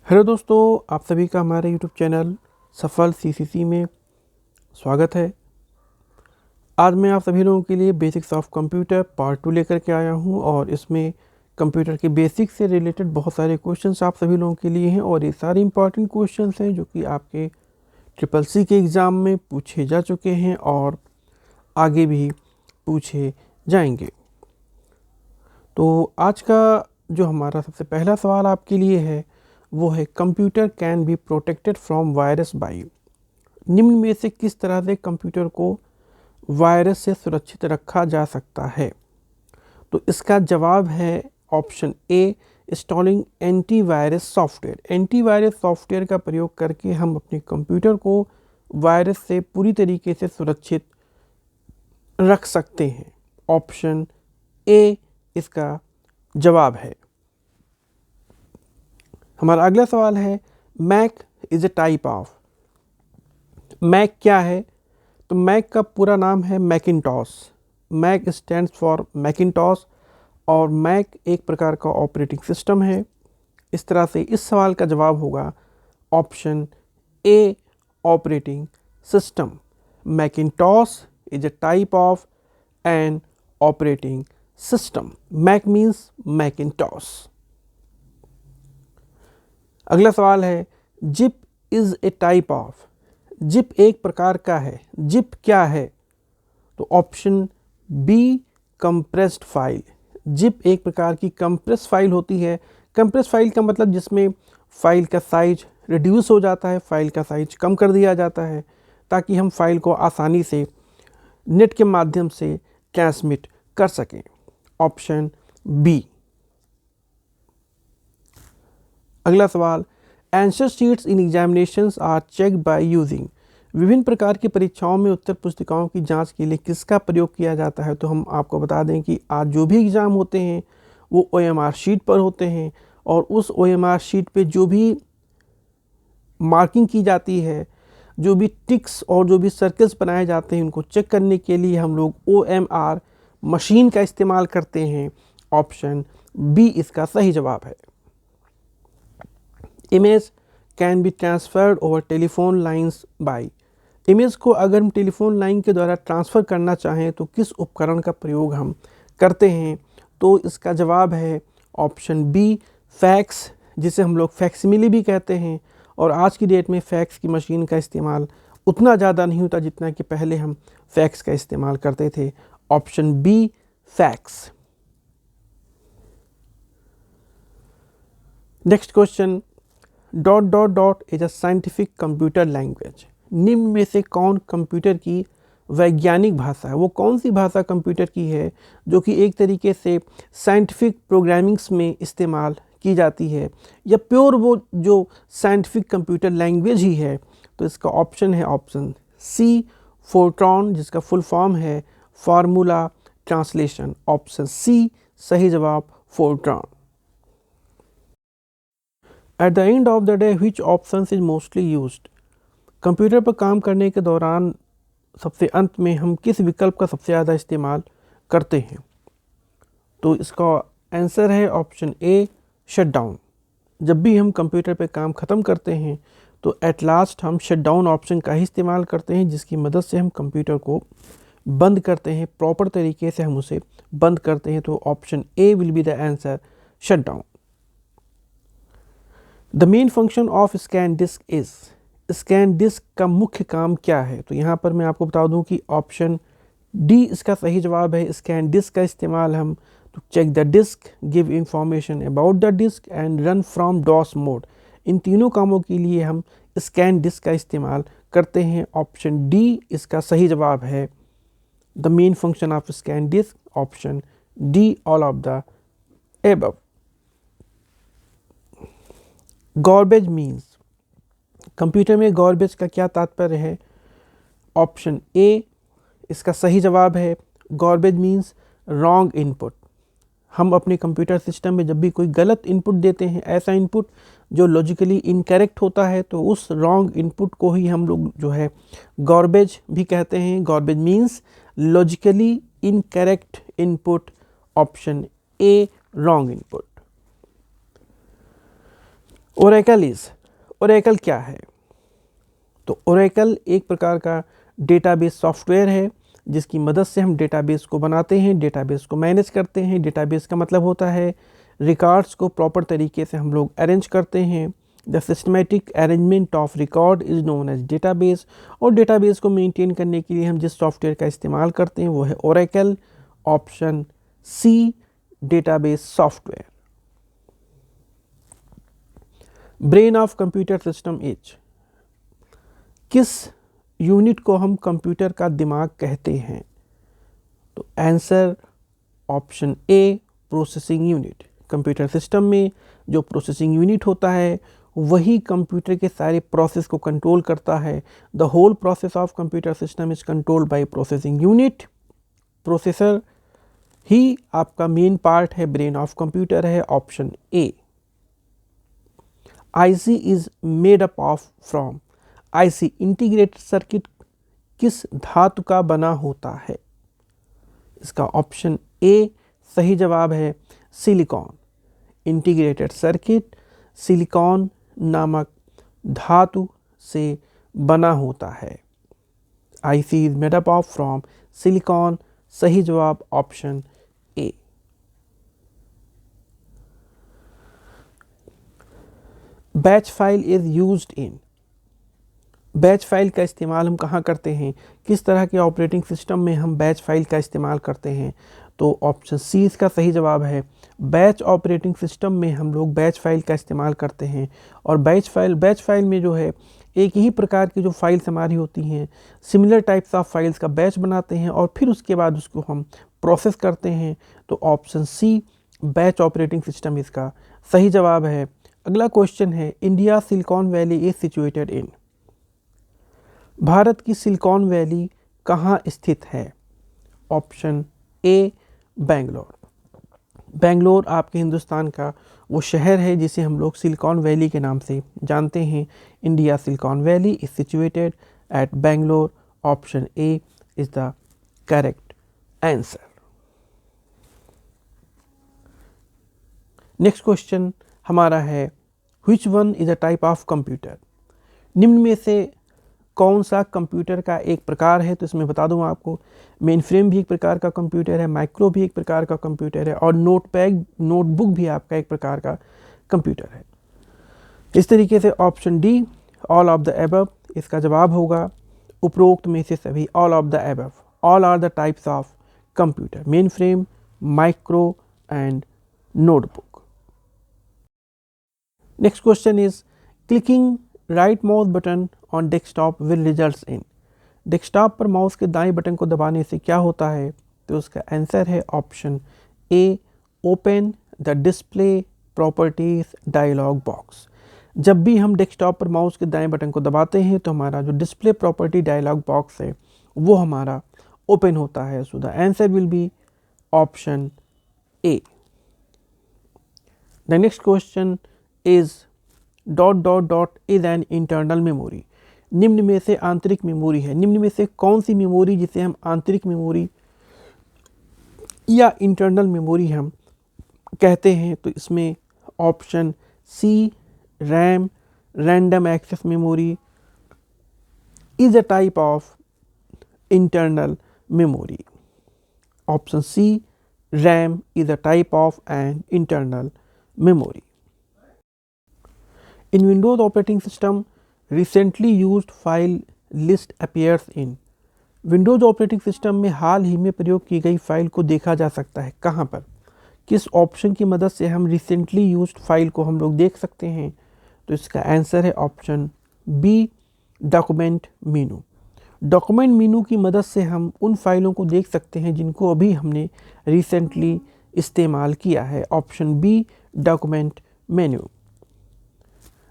Hello दोस्तों, आप सभी का हमारे यूट्यूब चैनल सफल सीसीसी में स्वागत है। आज मैं आप सभी लोगों के लिए बेसिक्स ऑफ कंप्यूटर पार्ट 2 लेकर के आया हूं और इसमें कंप्यूटर के बेसिक्स से रिलेटेड बहुत सारे क्वेश्चंस आप सभी लोगों के लिए हैं और ये सारे इंपॉर्टेंट क्वेश्चंस हैं जो कि आपके ट्रिपल सी के एग्ज़ाम में पूछे जा चुके हैं और आगे भी पूछे जाएंगे। तो आज का जो हमारा सबसे पहला सवाल आपके लिए है वो है computer can be protected from virus bye. निम्न में से किस तरह से कंप्यूटर को वायरस से सुरक्षित रखा जा सकता है? तो इसका जवाब है ऑप्शन ए, installing antivirus software. Antivirus software का प्रयोग करके हम अपने कंप्यूटर को वायरस से पूरी तरीके से सुरक्षित रख सकते हैं। ऑप्शन ए इसका जवाब है। हमारा अगला सवाल है Mac is a type of. Mac क्या है? तो मैक का पूरा नाम है Macintosh. Mac stands for Macintosh और मैक एक प्रकार का ऑपरेटिंग सिस्टम है। इस तरह से इस सवाल का जवाब होगा option A, operating system. Macintosh is a type of an operating system. Mac means Macintosh. अगला सवाल है zip is a type of. Zip एक प्रकार का है। जिप क्या है? तो option B, compressed file. Zip एक प्रकार की कंप्रेस फाइल होती है। कंप्रेस फाइल का मतलब जिसमें फाइल का साइज रिड्यूस हो जाता है, फाइल का साइज कम कर दिया जाता है ताकि हम फाइल को आसानी से नेट के माध्यम से ट्रांसमिट कर सकें। Option B. अगला सवाल answer sheets in examinations are checked by using. विभिन्न प्रकार की परीक्षाओं में उत्तर पुस्तिकाओं की जांच के लिए किसका प्रयोग किया जाता है? तो हम आपको बता दें कि आज जो भी एग्ज़ाम होते हैं वो OMR शीट पर होते हैं और उस OMR शीट पे जो भी मार्किंग की जाती है, जो भी टिक्स और जो भी सर्कल्स बनाए जाते हैं उनको चेक करने के लिए हम लोग OMR मशीन का इस्तेमाल करते हैं। ऑप्शन बी इसका सही जवाब है। Image can be transferred over telephone lines by. Image को अगर हम टेलीफोन लाइन के द्वारा ट्रांसफ़र करना चाहें तो किस उपकरण का प्रयोग हम करते हैं? तो इसका जवाब है ऑप्शन बी, फैक्स, जिसे हम लोग फैक्सिमिली भी कहते हैं। और आज की डेट में फैक्स की मशीन का इस्तेमाल उतना ज़्यादा नहीं होता जितना कि पहले हम फैक्स का इस्तेमाल करते थे। Option B, fax. Next question, dot dot dot is a scientific computer language. निम्न में से कौन कंप्यूटर की वैज्ञानिक भाषा है? वो कौन सी भाषा कंप्यूटर की है जो कि एक तरीके से साइंटिफिक प्रोग्रामिंग्स में इस्तेमाल की जाती है, या प्योर वो जो साइंटिफिक कंप्यूटर लैंग्वेज ही है? तो इसका ऑप्शन है ऑप्शन सी, फोर्ट्रॉन, जिसका फुल फॉर्म है फार्मूला ट्रांसलेशन। ऑप्शन सी सही जवाब, Fortran. At the end of the day which option is mostly used. Computer पर काम करने के दौरान सबसे अंत में हम किस विकल्प का सबसे ज़्यादा इस्तेमाल करते हैं? तो इसका आंसर है ऑप्शन ए, शट डाउन। जब भी हम कंप्यूटर पे काम ख़त्म करते हैं तो एट लास्ट हम शट डाउन ऑप्शन का ही इस्तेमाल करते हैं, जिसकी मदद से हम कंप्यूटर को बंद करते हैं, प्रॉपर तरीके से हम उसे बंद करते हैं। तो option A will be the answer, shut down. The main function of scan disk is. Scan disk का मुख्य काम क्या है? तो यहाँ पर मैं आपको बता दूँ कि ऑप्शन डी इसका सही जवाब है। स्कैन डिस्क का इस्तेमाल हम to check the disk, give information about the disk and run from DOS mode। इन तीनों कामों के लिए हम स्कैन डिस्क का इस्तेमाल करते हैं। ऑप्शन डी इसका सही जवाब है। The main function of scan disk, option D, all of the above. Garbage means. Computer में गॉर्बेज का क्या तात्पर्य है? ऑप्शन ए इसका सही जवाब है। Garbage means wrong input. हम अपने कंप्यूटर सिस्टम में जब भी कोई गलत इनपुट देते हैं, ऐसा इनपुट जो लॉजिकली इनकरेक्ट होता है, तो उस रॉन्ग इनपुट को ही हम लोग जो है गॉर्बेज भी कहते हैं। Garbage means logically incorrect input. Option A, wrong input. Oracle क्या है? तो ओरेकल एक प्रकार का डेटाबेस सॉफ्टवेयर है जिसकी मदद से हम डेटाबेस को बनाते हैं, डेटाबेस को मैनेज करते हैं। डेटाबेस का मतलब होता है रिकॉर्ड्स को प्रॉपर तरीके से हम लोग अरेंज करते हैं। The systematic arrangement of record is known as database. और डेटाबेस को मेंटेन करने के लिए हम जिस सॉफ्टवेयर का इस्तेमाल करते हैं वो है Oracle. Option C, database software. Brain of computer system is, किस यूनिट को हम कंप्यूटर का दिमाग कहते हैं? तो answer option A, processing unit. Computer system में जो प्रोसेसिंग यूनिट होता है वही कंप्यूटर के सारे प्रोसेस को कंट्रोल करता है। The whole process of computer system is controlled by processing unit. Processor ही आपका मेन पार्ट है, ब्रेन ऑफ कंप्यूटर है। Option A. IC is made up of from, IC integrated circuit किस धातु का बना होता है? इसका ऑप्शन ए सही जवाब है सिलिकॉन। इंटीग्रेटेड सर्किट सिलिकॉन नामक धातु से बना होता है। IC is made up of from silicon. सही जवाब option A. Batch file is used in, batch file का इस्तेमाल हम कहाँ करते हैं? किस तरह के ऑपरेटिंग सिस्टम में हम बैच फाइल का इस्तेमाल करते हैं? तो ऑप्शन सी इसका सही जवाब है। बैच ऑपरेटिंग सिस्टम में हम लोग बैच फाइल का इस्तेमाल करते हैं। और बैच फाइल में जो है एक ही प्रकार की जो फाइल्स हमारी होती हैं, सिमिलर टाइप्स ऑफ फाइल्स का बैच बनाते हैं और फिर उसके बाद उसको हम प्रोसेस करते हैं। तो option C, batch operating system इसका सही जवाब है। अगला क्वेश्चन है, India Silicon Valley is situated in, Bharat की सिलिकॉन वैली कहाँ स्थित है? ऑप्शन ए, बेंगलोर। बेंगलोर आपके हिंदुस्तान का वो शहर है जिसे हम लोग सिलिकॉन वैली के नाम से जानते हैं। India Silicon Valley is situated at Bangalore. Option A is the correct answer. Next question हमारा है, which one is a type of computer, निम्न में से कौन सा कंप्यूटर का एक प्रकार है? तो इसमें बता दूं आपको, मेन फ्रेम भी एक प्रकार का कंप्यूटर है, माइक्रो भी एक प्रकार का कंप्यूटर है और नोटबुक भी आपका एक प्रकार का कंप्यूटर है। इस तरीके से option D, all of the above, इसका जवाब होगा उपरोक्त में से सभी। All of the above, all are the types of computer, main frame, micro and notebook. Next question is, clicking right mouse button on desktop will results in, desktop पर mouse के दाएं बटन को दबाने से क्या होता है? तो उसका आंसर है option A, open the display properties dialog box. जब भी हम डेस्कटॉप पर माउस के दाएं बटन को दबाते हैं तो हमारा जो डिस्प्ले प्रॉपर्टी डायलॉग बॉक्स है वो हमारा ओपन होता है। So the answer will be option A. The next question is, dot dot dot is an internal memory, निम्न में से आंतरिक मेमोरी है। निम्न में से कौन सी मेमोरी जिसे हम आंतरिक मेमोरी या इंटरनल मेमोरी हम कहते हैं? तो इसमें option C, RAM, random access memory is a type of internal memory. Option C, RAM is a type of an internal memory. In Windows operating system, recently used file list appears in, Windows operating system में हाल ही में प्रयोग की गई file को देखा जा सकता है कहाँ पर? किस ऑप्शन की मदद से हम रिसेंटली यूज्ड फाइल को हम लोग देख सकते हैं? तो इसका आंसर है option B, document menu. Document menu की मदद से हम उन फाइलों को देख सकते हैं जिनको अभी हमने रिसेंटली इस्तेमाल किया है। Option B, document menu.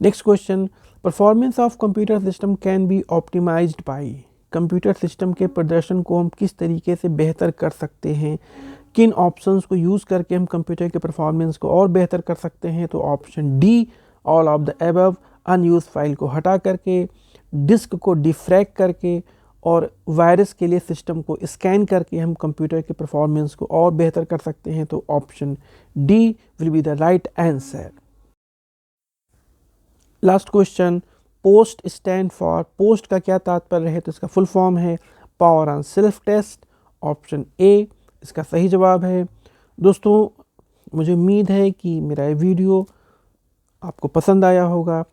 Next question, performance of computer system can be optimized by, computer system के प्रदर्शन को हम किस तरीके से बेहतर कर सकते हैं? किन ऑप्शंस को यूज़ करके हम कंप्यूटर के परफॉर्मेंस को और बेहतर कर सकते हैं? तो option D, all of the above, unused file को हटा करके, डिस्क को डिफ्रैक्ट करके और वायरस के लिए सिस्टम को स्कैन करके हम कंप्यूटर के परफॉर्मेंस को और बेहतर कर सकते हैं। तो option D will be the right answer. Last question, POST stand for, POST का क्या तात्पर्य है? तो इसका फुल फॉर्म है power on self test. Option A इसका सही जवाब है। दोस्तों, मुझे उम्मीद है कि मेरा ये वीडियो आपको पसंद आया होगा।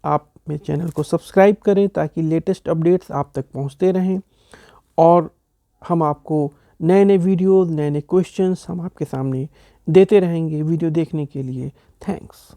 आप मेरे चैनल को सब्सक्राइब करें ताकि लेटेस्ट अपडेट्स आप तक पहुंचते रहें, और हम आपको नए नए वीडियोज़, नए नए क्वेश्चंस हम आपके सामने देते रहेंगे। वीडियो देखने के लिए थैंक्स।